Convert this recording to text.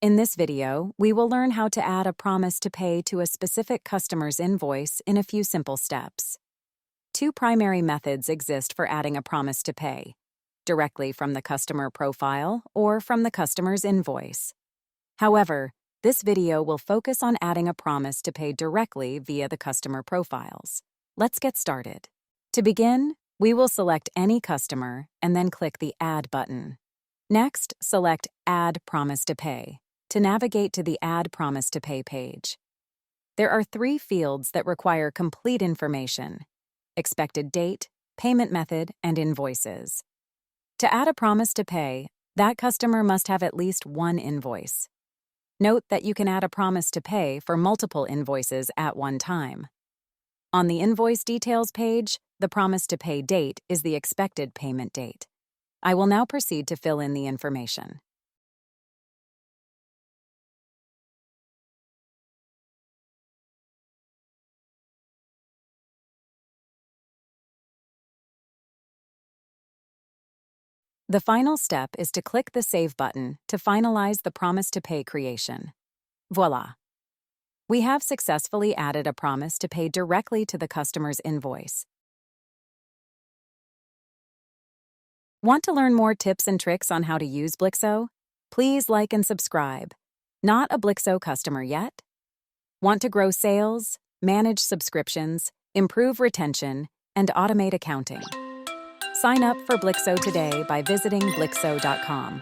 In this video, we will learn how to add a promise to pay to a specific customer's invoice in a few simple steps. Two primary methods exist for adding a promise to pay: directly from the customer profile or from the customer's invoice. However, this video will focus on adding a promise to pay directly via the customer profiles. Let's get started. To begin, we will select any customer and then click the Add button. Next, select Add Promise to Pay to navigate to the Add Promise to Pay page. There are three fields that require complete information: expected date, payment method, and invoices. To add a promise to pay, that customer must have at least one invoice. Note that you can add a promise to pay for multiple invoices at one time. On the Invoice Details page, the promise to pay date is the expected payment date. I will now proceed to fill in the information. The final step is to click the Save button to finalize the promise to pay creation. Voila! We have successfully added a promise to pay directly to the customer's invoice. Want to learn more tips and tricks on how to use Blixo? Please like and subscribe. Not a Blixo customer yet? Want to grow sales, manage subscriptions, improve retention, and automate accounting? Sign up for Blixo today by visiting Blixo.com.